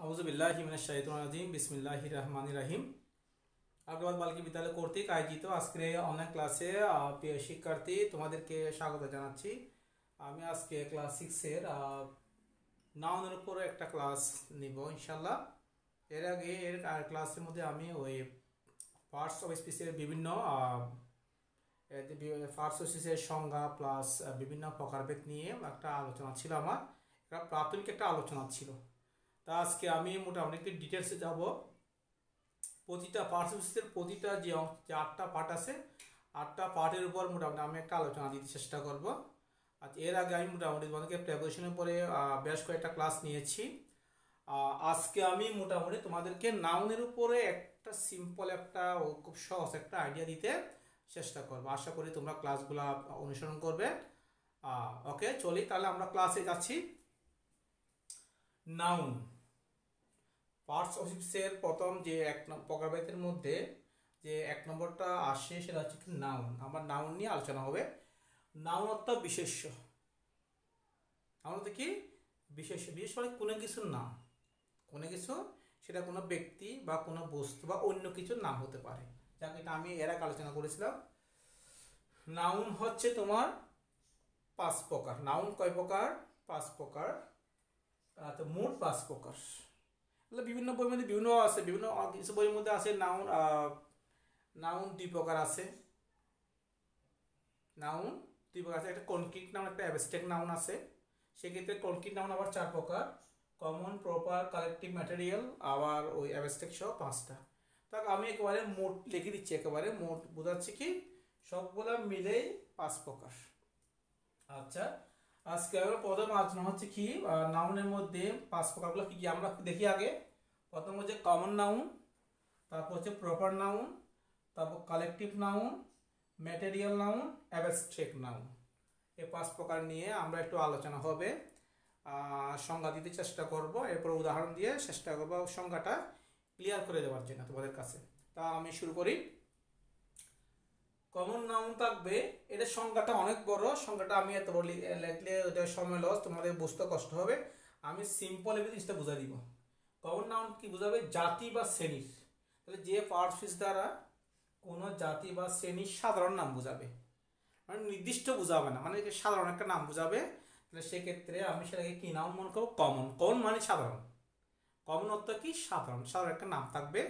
আউযুবিল্লাহি মিনাশ শাইতানির রাজিম বিসমিল্লাহির রহমানির রহিম। আগ্রবাদ বালিকা বিদ্যালয় কর্তৃক আয়োজিত আজকের অনলাইন ক্লাসে প্রিয় শিক্ষার্থী তোমাদেরকে স্বাগত জানাচ্ছি। আমি আজকে ক্লাস 6-এর নাউনের উপরে একটা ক্লাস নিব ইনশাআল্লাহ। এর আগে ক্লাসের মধ্যে আমি ওই পার্টস অফ স্পিচের বিভিন্ন পার্টস অফ স্পিচের সংজ্ঞা প্লাস বিভিন্ন প্রকারভেদ নিয়ে একটা আলোচনা ছিল, আমার একটা প্রাথমিক একটা আলোচনা ছিল। তা আজকে আমি মোটামুটি একটু ডিটেলসে যাব। প্রতিটা পার্টস অফ স্পিচের প্রতিটা যে 8টা পার্ট আছে, 8টা পার্টের উপর মোটামুটি আমি একটা আলোচনা দিতে চেষ্টা করব। আর এর আগে আমি মোটামুটি তোমাদেরকে প্রেপারেশনের পরে বেশ কয়েকটা ক্লাস নিয়েছি। আজকে আমি মোটামুটি তোমাদেরকে নাউনের উপরে একটা সিম্পল একটা খুব সহজ একটা আইডিয়া দিতে চেষ্টা করবো। আশা করি তোমরা ক্লাসগুলো অনুসরণ করবে। ওকে, চলি তাহলে আমরা ক্লাসে যাচ্ছি। নাউন পার্টস অফ স্পিচের প্রথম যে প্রকারভেদের মধ্যে যে 1 নম্বরটা আসে সেটা হচ্ছে কি নাউন। আমার নাউন নিয়ে আলোচনা হবে। নাউন অর্থ বিশেষ্য। নাউন অর্থ কি বিশেষ্য। বিশেষ মানে কোনো কিছুর নাম, কোনো কিছু সেটা কোনো ব্যক্তি বা কোনো বস্তু বা অন্য কিছুর নাম হতে পারে। যাকে এটা আমি এর আগে আলোচনা করেছিলাম। নাউন হচ্ছে তোমার 5 প্রকার। নাউন কয় প্রকার? 5 প্রকার। তো মোট 5 প্রকার। বিভিন্ন বইয়ের মধ্যে বিভিন্ন আছে, বিভিন্ন কিছু বইয়ের মধ্যে আছে নাউন নাউন 2 প্রকার আছে। নাউন 2 প্রকার আছে, একটা কনক্রিট নাউন, একটা অ্যাবস্ট্রাক্ট নাউন আছে। সেক্ষেত্রে কনক্রিট নাউন আবার 4 প্রকার, কমন, প্রপার, কালেকটিভ, ম্যাটেরিয়াল, আবার ওই অ্যাবস্ট্রাক্ট সহ 5টা। তাক আমি একেবারে মোট লিখে দিচ্ছি, একেবারে মোট বোঝাচ্ছি কি সবগুলো মিলেই 5 প্রকার। আচ্ছা, আজকে আমরা প্রথম আলোচনা হচ্ছে কি নাউনের মধ্যে 5 প্রকারগুলো কি কি আমরা দেখি আগে। প্রথম হচ্ছে কমন নাউন, তারপর হচ্ছে প্রপার নাউন, তারপর collective noun, material noun, abstract noun. এই 5 প্রকার নিয়ে আমরা একটু আলোচনা হবে, সংজ্ঞা দিতে চেষ্টা করব, এরপর উদাহরণ দিয়ে চেষ্টা করব সংজ্ঞাটা ক্লিয়ার করে দেওয়ার জন্য তোমাদের কাছে। তা আমি শুরু করি। কমন নাউন থাকবে, এটার সংজ্ঞাটা অনেক বড়। সংজ্ঞাটা আমি এত বড় লিখলে এটা সময় লস, তোমাদের বুঝতে কষ্ট হবে। আমি সিম্পল এই জিনিসটা বুঝাই দিব। কমন নাউন কি বোঝাবে? জাতি বা শ্রেণীর। তাহলে যে পার্টস অফ স্পিচ দ্বারা কোনো জাতি বা শ্রেণীর সাধারণ নাম বোঝাবে, মানে নির্দিষ্ট বোঝাবে না, মানে সাধারণ একটা নাম বোঝাবে। তাহলে সেক্ষেত্রে আমি সেটাকে কি নাউন মনে করবো? কমন। কমন মানে সাধারণ। কমন অর্থ কি সাধারণ, সাধারণ একটা নাম থাকবে,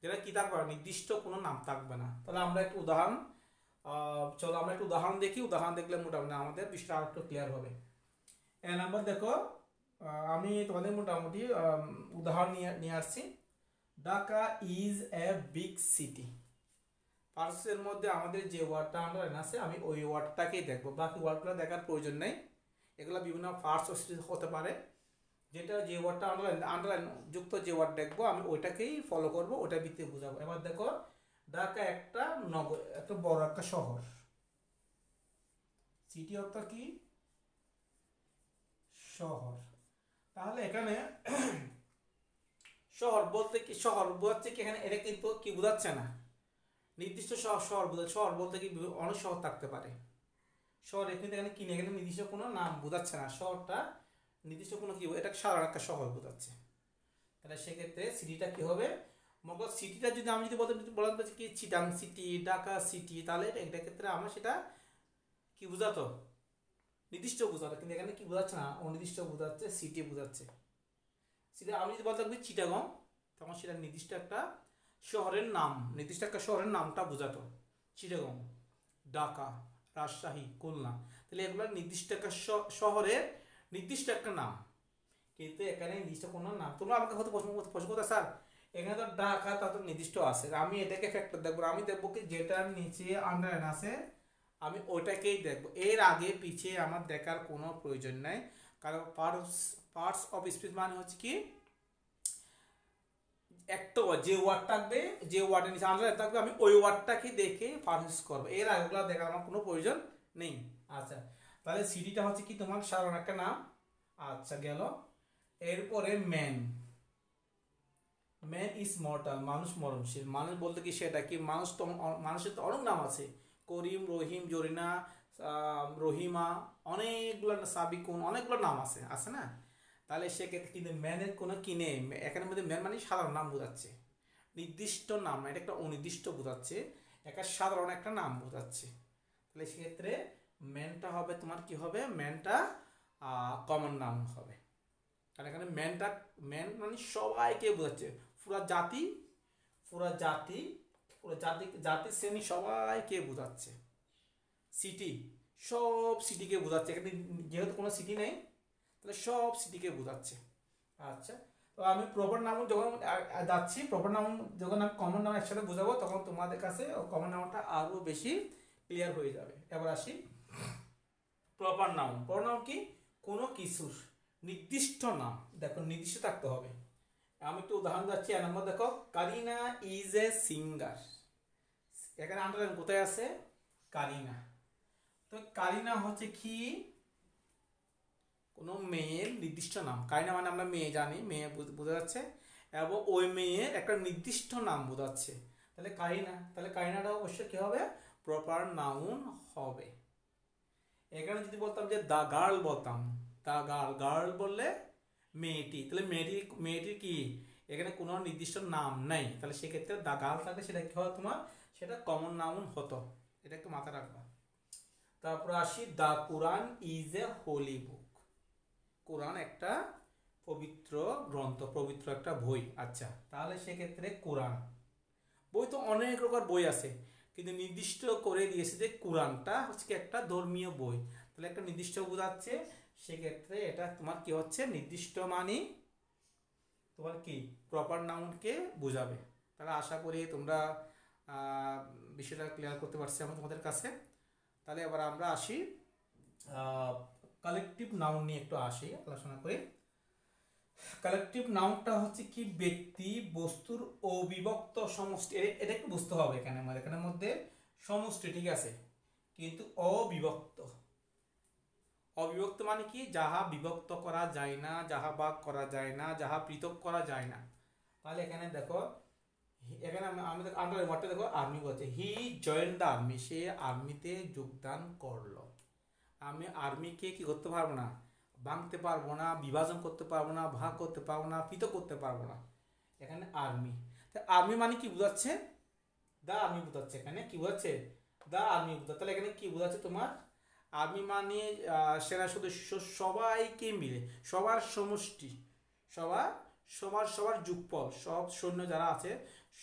যেটা কি থাকবে নির্দিষ্ট কোনো নাম থাকবে না। তাহলে আমরা একটু উদাহরণ চলো আমরা একটু উদাহরণ দেখি। উদাহরণ দেখলে মোটামুটি আমাদের বিষয়টা আর একটু ক্লিয়ার হবে। এ নাম্বার দেখো, আমি তোমাদের মোটামুটি উদাহরণ নিয়ে আসছি। Dhaka is a big city. পার্সের মধ্যে আমাদের যে ওয়ার্ডটা আন্ডারলাইন আছে আমি ওই ওয়ার্ডটাকেই দেখবো, বাকি ওয়ার্ডগুলো দেখার প্রয়োজন নেই। এগুলো বিভিন্ন পার্টস হতে পারে, যেটা যে ওয়ার্ডটা আন্ডারলাইন যুক্ত যে ওয়ার্ড দেখবো আমি ওইটাকেই ফলো করবো, ওইটা ভিত্তিতে বোঝাবো। এবার দেখো, ঢাকা একটা নগর, একটা বড় একটা শহর। সিটি অর্থ কি? শহর। তাহলে এখানে শহর বলতে কি, শহর বোঝাচ্ছে কি এখানে? এটা কিন্তু কি বোঝাচ্ছে না নির্দিষ্ট শহর বোঝাচ্ছে। শহর বলতে কি অনেক শহর থাকতে পারে। শহর এখানে কিনে গেলে নির্দিষ্ট কোনো নাম বোঝাচ্ছে না। শহরটা নির্দিষ্ট কোনো কি, এটা সাধারণ একটা শহর বোঝাচ্ছে। তাহলে সেক্ষেত্রে সিটিটা কি হবে? মগজ সিটিটা যদি আমি যদি বলতে পারছি কি চিটাং সিটি, ঢাকা সিটি, তাহলে এটা ক্ষেত্রে আমার সেটা কি বোঝাতো? নির্দিষ্ট বোঝাতো। কিন্তু এখানে কি বোঝাচ্ছে না, অনির্দিষ্ট বোঝাচ্ছে, সিটি বোঝাচ্ছে। সেটা আমি যদি বলতে পারি চিটাগং, তখন সেটা নির্দিষ্ট একটা শহরের নাম, নির্দিষ্ট একটা শহরের নামটা বোঝাতো। চিটাগং, ঢাকা, রাজশাহী, খুলনা, তাহলে এগুলো নির্দিষ্ট একটা শহরের নির্দিষ্ট একটা নাম। কিন্তু এখানে নির্দিষ্ট কোনো নাম, তোমরা আমাকে হয়তো প্রশ্ন করতে স্যার এখানে তো ঢাকা, তা তো নির্দিষ্ট আছে। আমি এটাকে ফ্যাক্টর দেখবো, আমি দেখবো কি যেটার নিচে আন্ডারলাইন আছে আমি ওইটাকেই দেখবো। এর আগে পিছিয়ে আমার দেখার কোনো প্রয়োজন নাই, কারণ পার্টস অফ স্পিচ মানে হচ্ছে কি একটা যে ওয়ার্ড থাকবে, যে ওয়ার্ডের নিচে আন্ডারলাইন থাকবে আমি ওই ওয়ার্ডটাকে দেখে পারচেস করবো। এর আগেগুলো দেখার আমার কোনো প্রয়োজন নেই। আচ্ছা, তাহলে সিটিটা হচ্ছে কি তোমার সাধারণ একটা নাম। আচ্ছা গেল। এরপরে ম্যান, ম্যান ইজ মর্টাল, মানুষ মরণশীল। মানুষ বলতে কি সেটা কি? মানুষ তো, মানুষের তো অনেক নাম আছে, করিম, রহিম, জরিনা, রহিমা, অনেকগুলো সাবিকুন, অনেকগুলো নাম আছে, আছে না? তাহলে সেক্ষেত্রে কিন্তু ম্যানের কোনো কিনে এখানের মধ্যে ম্যান মানে সাধারণ নাম বোঝাচ্ছে, নির্দিষ্ট নাম না, এটা একটা অনির্দিষ্ট বোঝাচ্ছে, একটা সাধারণ একটা নাম বোঝাচ্ছে। তাহলে সেক্ষেত্রে ম্যানটা হবে তোমার কি হবে, ম্যানটা কমন নাউন হবে। কারণ এখানে ম্যান মানে সবাইকে বোঝাচ্ছে, পুরা জাতি পুরা জাতি পুরো জাতি শ্রেণী সবাইকে বোঝাচ্ছে। সিটি সব সিটিকে বোঝাচ্ছে, এখানে যেহেতু কোনো সিটি নেই তাহলে সব সিটিকে বোঝাচ্ছে। আচ্ছা, তো আমি প্রপার নাউন যখন যাচ্ছি, প্রপার নাউন যখন আমি কমন নাউন একসাথে বোঝাবো তখন তোমাদের কাছে কমন নাউনটা আরও বেশি ক্লিয়ার হয়ে যাবে। এবার আসি প্রপার নাউন। প্রপার নাউন কি, কোনো কিছুর নির্দিষ্ট নাম, দেখো নির্দিষ্ট থাকতে হবে। আমি একটু উদাহরণ যাচ্ছি, এর নম্বর দেখো, কারিনা ইজ এ সিঙ্গার। এখানে আন্ডারলাইন কোথায় আছে, কারিনা। তো কারিনা হচ্ছে কি, কোনো মেয়ের নির্দিষ্ট নাম। কারিনা মানে আমরা মেয়ে জানি, মেয়ে বোঝা যাচ্ছে, এবং ওই মেয়ের একটা নির্দিষ্ট নাম বোঝাচ্ছে। তাহলে কারিনা, তাহলে কারিনাটা অবশ্যই কি হবে, প্রপার নাউন হবে। এখানে যদি বলতাম যে দা গার্ল বলতাম, দা গার্ল, গার্ল বললে মেয়েটি, তাহলে মেয়েটির কি এখানে কোনো নির্দিষ্ট নাম নাই, তাহলে সেক্ষেত্রে দা গার্ল থাকলে সেটা কি হয় তোমার, সেটা কমন নাউন হতো। এটা একটু মাথায় রাখবা। তারপর আসি, দা কোরআন ইজ এ হোলি বুক। কোরআন একটা পবিত্র গ্রন্থ, পবিত্র একটা বই। আচ্ছা, তাহলে সেক্ষেত্রে কোরআন, বই তো অনেক রকম বই আছে, কিন্তু নির্দিষ্ট করে দিয়েছে যে কোরআনটা হচ্ছে একটা ধর্মীয় বই, তাহলে একটা নির্দিষ্ট বোঝাচ্ছে। সেক্ষেত্রে এটা তোমার কি হচ্ছে, নির্দিষ্ট মানে তোমার কি প্রপার নাউনকে বোঝাবে। তাহলে আশা করি তোমরা বিষয়টা ক্লিয়ার করতে পারছি আমি তোমাদের কাছে। তাহলে এবার আমরা আসি কালেকটিভ নাউন নিয়ে একটু আলোচনা করি। কালেকটিভ নাউনটা হচ্ছে কি, ব্যক্তি বস্তুর অবিভক্ত সমষ্টি। এটা একটু বুঝতে হবে, এখানের মধ্যে সমষ্টি ঠিক আছে, কিন্তু অবিভক্ত। অবিভক্ত মানে কি, যাহা বিভক্ত করা যায় না, যাহা ভাগ করা যায় না, যাহা পৃথক করা যায় না। তাহলে এখানে দেখো, এখানে আমাদের আন্ডার ওয়ার্ডটা দেখো, আর্মি বলছে, হি জয়েন দ্য আর্মি, সে আর্মিতে যোগদান করলো। আমি আর্মিকে কি করতে পারবো না, ভাঙতে পারবো না, বিভাজন করতে পারবো না, ভাগ করতে পারবো না, পৃথক করতে পারবো না। এখানে আর্মি, আর্মি মানে কি বোঝাচ্ছে, দা আর্মি বোঝাচ্ছে। এখানে কি বোঝাচ্ছে, দা আর্মি বোঝাচ্ছে। তাহলে এখানে কি বোঝাচ্ছে তোমার, আর্মি মানে সেনা সদস্য সবাইকে মিলে, সবার সমষ্টি, সবার যুগপল, সব সৈন্য যারা আছে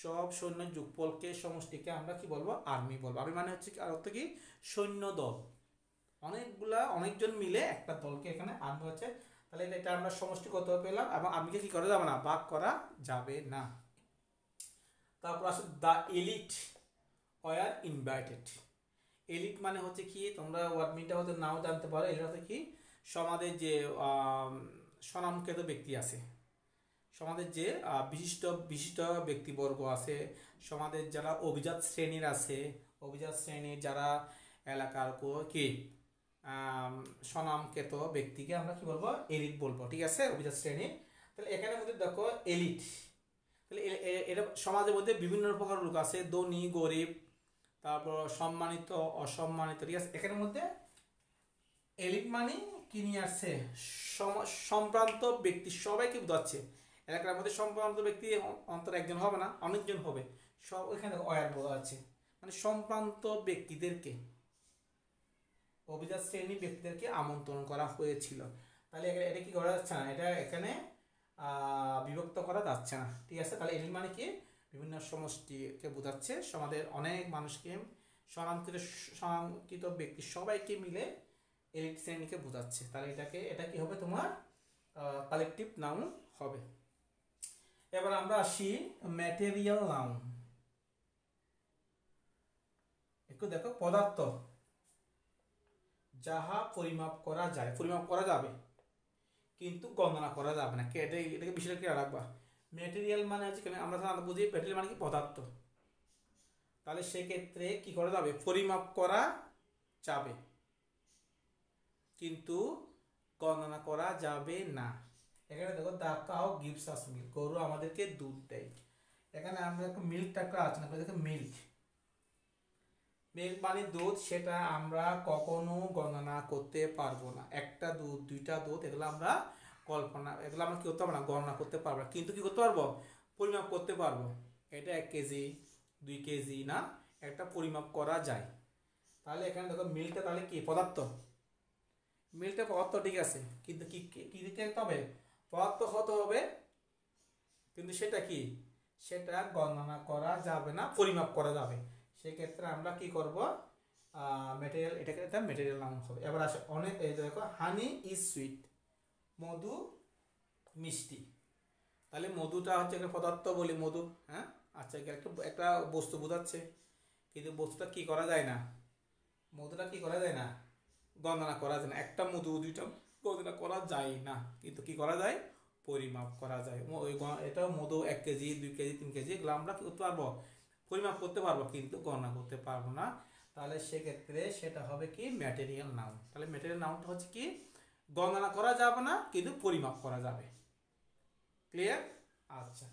সব সৈন্য যুগপলকে, সমষ্টিকে আমরা কি বলবো, আর্মি বলবো। আর্মি মানে হচ্ছে অর্থ কি, সৈন্য দল, অনেকজন মিলে একটা দলকে এখানে আর্মি হচ্ছে। তাহলে এটা আমরা সমষ্টিগত পেলাম, এবং আর্মিকে কি করা যাবে না, ভাগ করা যাবে না। তারপর আসলে the elite were invited. Elite মানে হচ্ছে কি, তোমরা ওয়ার্ড মিনটা হয়তো নাও জানতে পারো। এলিট হচ্ছে কি, সমাজের যে স্বনামখ্যাত ব্যক্তি আছে, সমাজের যে বিশিষ্ট ব্যক্তিবর্গ আছে, সমাজের যারা অভিজাত শ্রেণীর আছে, অভিজাত শ্রেণীর যারা এলাকার কি স্বনামখ্যাত ব্যক্তিকে আমরা কি বলবো, এলিট বলবো, ঠিক আছে, অভিজাত শ্রেণী। তাহলে এখানে মধ্যে দেখো এলিট, তাহলে এটা সমাজের মধ্যে বিভিন্ন প্রকার লোক আছে, ধনী গরিব, তারপর সম্মানিত অসম্মানিত, ঠিক আছে। এখানের মধ্যে এলিট মানে কি নিয়ে আসছে, সম্ভ্রান্ত ব্যক্তি, সবাইকে বোঝাচ্ছে। এলাকার মধ্যে সম্ভ্রান্ত ব্যক্তি অন্তত একজন হবে না, অনেকজন হবে, সব এখানে অয়ার বলা আছে, মানে সম্ভ্রান্ত ব্যক্তিদেরকে, অভিজাত শ্রেণী ব্যক্তিদেরকে আমন্ত্রণ করা হয়েছিল। তাহলে এটা কি করা যাচ্ছে না, এটা এখানে বিভক্ত করা যাচ্ছে না, ঠিক আছে। তাহলে এলিট মানে কি, বিভিন্ন সমষ্টিকে বোঝাচ্ছে, সমাজের অনেক মানুষকে, স্বনামকৃত ব্যক্তি সবাইকে মিলে এলিট শ্রেণীকে বোঝাচ্ছে। তাহলে এটা কি হবে তোমার, কালেকটিভ নাউন হবে। এবার আমরা আসি ম্যাটেরিয়াল নাউন। একটু দেখো, পদার্থ যাহা পরিমাপ করা যায়, পরিমাপ করা যাবে কিন্তু গণনা করা যাবে না, এটাকে বিষয়টা কি রাখবা। ম্যাটেরিয়াল মানে হচ্ছে, আমরা বুঝি ম্যাটেরিয়াল মানে কি, পদার্থ। তাহলে সেক্ষেত্রে কি করা যাবে, পরিমাপ করা যাবে কিন্তু গণনা করা যাবে না। এখানে দেখো, the cow gives us milk, গরু আমাদেরকে দুধ দেয়। এখানে আমরা একটু মিল্কটা একটু আলোচনা করি। দেখো মিল্ক মানে দুধ, সেটা আমরা কখনো গণনা করতে পারবো না। একটা দুধ, দুইটা দুধ, এগুলো আমরা কল্পনা, এগুলো আমরা কি করতে পারবো না, গণনা করতে পারবো না, কিন্তু কি করতে পারবো, পরিমাপ করতে পারবো। এটা 1 কেজি 2 কেজি না, একটা পরিমাপ করা যায়। তাহলে এখানে দেখো মিলটা তাহলে কি পদার্থ, মিলটা পদার্থ ঠিক আছে, কিন্তু কি কি দিতে হবে, পদার্থ হতে হবে, কিন্তু সেটা কি, সেটা গণনা করা যাবে না, পরিমাপ করা যাবে। সেক্ষেত্রে আমরা কি করব, ম্যাটেরিয়াল, এটাকে একটা ম্যাটেরিয়াল নাউন হবে। এবার আসে অনেক, এই দেখো হানি ইজ সুইট, মধু মিষ্টি। তাহলে মধুটা হচ্ছে একটা পদার্থ বলি, মধু, হ্যাঁ, আচ্ছা একটা একটা বস্তু বোঝাচ্ছে, কিন্তু বস্তুটা কি করা যায় না, মধুটা কি করা যায় না, গণনা করা যায় না, একটা মধু দুইটা গণনা করা যায় না, কিন্তু কি করা যায়, পরিমাপ করা যায়। এটাও মধু 1 কেজি 2 কেজি 3 কেজি, এগুলো আমরা কি করতে পারবো, পরিমাপ করতে পারবো, কিন্তু গণনা করতে পারবো না। তাহলে সেক্ষেত্রে সেটা হবে কি ম্যাটেরিয়াল নাউন। তাহলে ম্যাটেরিয়াল নাউনটা হচ্ছে কি, গণনা করা যাবে না কিন্তু পরিমাপ করা যাবে। ক্লিয়ার? আচ্ছা,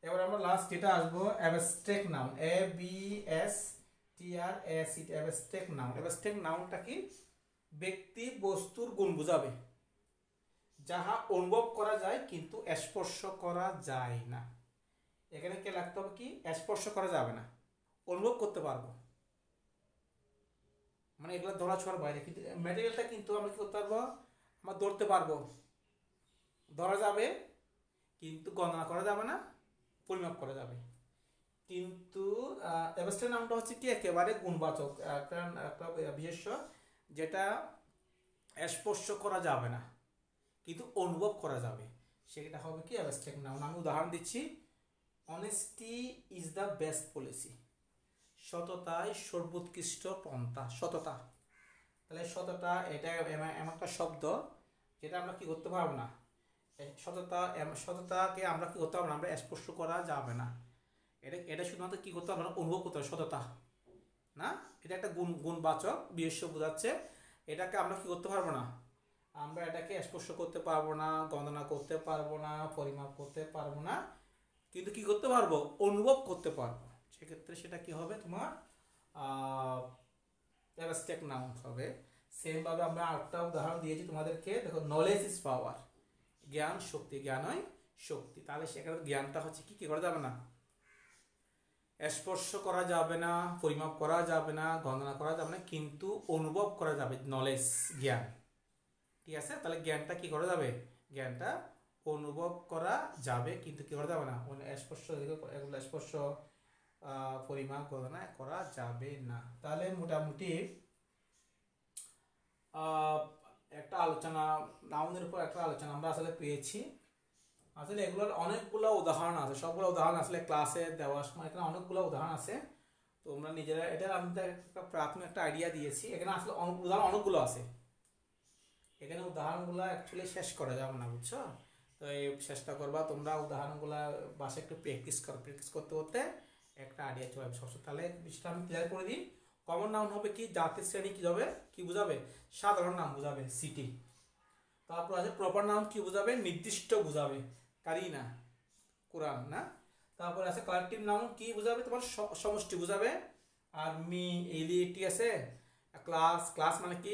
এবার আমরা লাস্ট যেটা আসবো abstract noun, ABSTRACT, abstract noun. Abstract নাউনটা কি, ব্যক্তি বস্তুর গুণ বোঝাবে, যাহা অনুভব করা যায় কিন্তু স্পর্শ করা যায় না। এখানে কে লাগতে হবে, কি স্পর্শ করা যাবে না, অনুভব করতে পারবো, মানে এগুলো ধরা ছোঁয়ার বাইরে। কিন্তু ম্যাটেরিয়ালটা কিন্তু আমরা কি করতে পারবো, আমরা ধরতে পারবো, ধরা যাবে কিন্তু গণনা করা যাবে না, পরিমাপ করা যাবে। কিন্তু অ্যাবস্ট্রাক্ট নাউনটা হচ্ছে কি একেবারে গুণবাচক, একটা একটা বিশেষ্য, যেটা স্পর্শ করা যাবে না কিন্তু অনুভব করা যাবে, সেটা হবে কি অ্যাবস্ট্রাক্ট নাউন। আমি উদাহরণ দিচ্ছি, honesty is the best policy, সততাই সর্বোৎকৃষ্ট পন্থা, সততা। তাহলে সততা এটা এমন একটা শব্দ যেটা আমরা কি করতে পারবো না, সততাকে আমরা কি করতে পারবো না, আমরা স্পর্শ করা যাবে না, এটা শুধুমাত্র কি করতে হবে না, অনুভব করতে হবে, সততা না, এটা একটা গুণবাচক বিশেষ্য বোঝাচ্ছে। এটাকে আমরা কি করতে পারবো না, আমরা এটাকে স্পর্শ করতে পারবো না, গণনা করতে পারবো না, পরিমাপ করতে পারবো না, কিন্তু কি করতে পারবো, অনুভব করতে পারবো। সেক্ষেত্রে সেটা কি হবে, তোমার অ্যাবস্ট্রাক্ট নাউন হবে। সেম ভাবে আমরা আরেকটা উদাহরণ দিয়েছি তোমাদেরকে, দেখো নলেজ ইজ পাওয়ার, জ্ঞান শক্তি, জ্ঞানই শক্তি। তাহলে সেখানে জ্ঞানটা হচ্ছে কি করা যাবে না, স্পর্শ করা যাবে না, পরিমাপ করা যাবে না, গণনা করা যাবে না, কিন্তু অনুভব করা যাবে, নলেজ জ্ঞান, ঠিক আছে। তাহলে জ্ঞানটা কি করা যাবে, জ্ঞানটা অনুভব করা যাবে, কিন্তু কি করা যাবে না, স্পর্শ, এগুলো স্পর্শ পরিমাপ গণনা করা যাবে না। তাহলে মোটামুটি একটা আলোচনা, নাউনের উপর একটা আলোচনা আমরা আসলে পেয়েছি। আসলে এগুলোর অনেকগুলো উদাহরণ আছে, সবগুলো উদাহরণ আসলে ক্লাসে দেওয়ার সময় এখানে অনেকগুলো উদাহরণ আছে, তোমরা নিজেরা, এটা আমি একটা প্রাথমিক একটা আইডিয়া দিয়েছি। এখানে আসলে উদাহরণ অনেকগুলো আছে, এখানে উদাহরণগুলো অ্যাকচুয়ালি শেষ করা যাবে না, বুঝছো। তো এই চেষ্টা করবা তোমরা উদাহরণগুলো বাসায় একটু প্র্যাকটিস করতে করতে একটা আইডিয়া চলে আসবে সবসময়। তাহলে বিষয়টা আমি ক্লিয়ার করে দিই। কমন নাউন হবে কি, জাতির শ্রেণী কি হবে, কি বোঝাবে, সাধারণ নাম বোঝাবে, সিটি। তারপর আছে প্রপার নাউন, কি বোঝাবে, নির্দিষ্ট বোঝাবে, কারিনা, কোরআন না। তারপর আছে কালেকটিভ নাউন, কি বোঝাবে, তোমার সমষ্টি বোঝাবে, আর মি এলি, ঠিক আছে। ক্লাস, ক্লাস মানে কি,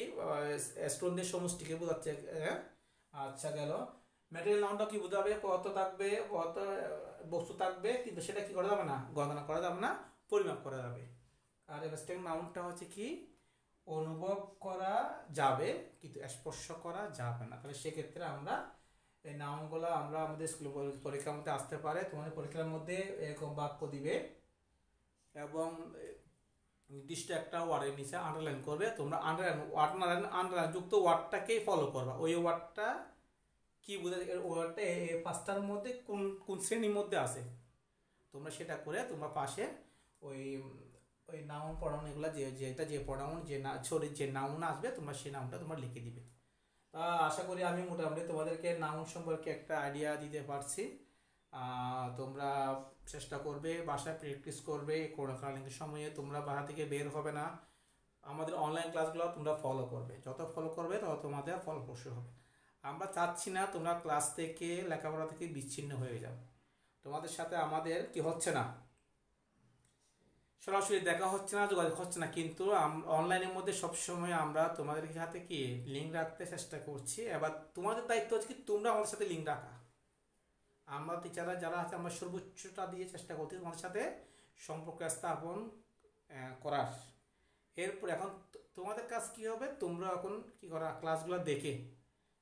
স্টুডেন্টদের সমষ্টিকে বোঝাচ্ছে, হ্যাঁ। আচ্ছা গেল। ম্যাটেরিয়াল নাউনটা কি বোঝাবে, পদার্থ থাকবে, পদার্থ বস্তু থাকবে, কিন্তু সেটা কি করা যাবে না, গণনা করা যাবে না, পরিমাপ করা যাবে। আর অ্যাবস্ট্রাক্ট নাউনটা হচ্ছে কি, অনুভব করা যাবে কিন্তু স্পর্শ করা যাবে না। তাহলে সেক্ষেত্রে আমরা এই নাউনগুলো আমরা আমাদের স্কুল পরীক্ষার মধ্যে আসতে পারে, তোমাদের পরীক্ষার মধ্যে এরকম বাক্য দিবে এবং নির্দিষ্ট একটা ওয়ার্ডের নিচে আন্ডারলাইন করবে, তোমরা আন্ডারলাইন যুক্ত ওয়ার্ডটাকেই ফলো করবা। ওই ওয়ার্ডটা কি বোঝায়, ওয়ার্ডটা এই পাঁচটার মধ্যে কোন কোন শ্রেণীর মধ্যে আছে, তোমরা সেটা করে তোমরা পাশে ওই ওই নাউন প্রনাউন এগুলো যেটা যে প্রনাউন যে নাউন আসবে তোমরা সেই নাউনটা তোমরা লিখে দিবে। আশা করি আমি মোটামুটি তোমাদেরকে নাউন সম্পর্কে একটা আইডিয়া দিতে পারছি। তোমরা চেষ্টা করবে, বাসায় প্র্যাকটিস করবে, করোনাকালীন সময়ে তোমরা বাসা থেকে বের হবে না, আমাদের অনলাইন ক্লাসগুলো তোমরা ফলো করবে, যত ফলো করবে তত তোমাদের ফলপ্রসূ হবে। আমরা চাচ্ছি না তোমরা ক্লাস থেকে, লেখাপড়া থেকে বিচ্ছিন্ন হয়ে যাও, তোমাদের সাথে আমাদের কি হচ্ছে না, সরাসরি দেখা হচ্ছে না, যোগাযোগ হচ্ছে না, কিন্তু অনলাইনের মধ্যে সবসময় আমরা তোমাদের সাথে কি লিঙ্ক রাখতে চেষ্টা করছি। এবার তোমাদের দায়িত্ব হচ্ছে কি তোমরা আমাদের সাথে লিঙ্ক রাখা। আমরা টিচাররা যারা আছে আমরা সর্বোচ্চটা দিয়ে চেষ্টা করছি তোমাদের সাথে সম্পর্ক স্থাপন করার। এরপর এখন তোমাদের কাজ কি হবে, তোমরা এখন কি করা, ক্লাসগুলো দেখে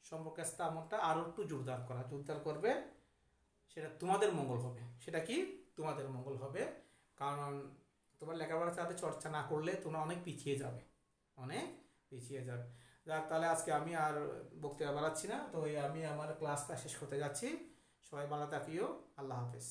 সম্পর্ক স্থাপনটা আরও একটু জোরদার করবে। সেটা তোমাদের মঙ্গল হবে, সেটা কি তোমাদের মঙ্গল হবে। কারণ তোমার লেখাপড়ার সাথে চর্চা না করলে তোমরা অনেক পিছিয়ে যাবে, অনেক পিছিয়ে যাবে। যাক, তাহলে আজকে আমি আর বক্তৃতা বাড়াচ্ছি না, তো আমি আমার ক্লাসটা শেষ করতে যাচ্ছি। সবাই ভালো থাকিও, আল্লাহ হাফেজ।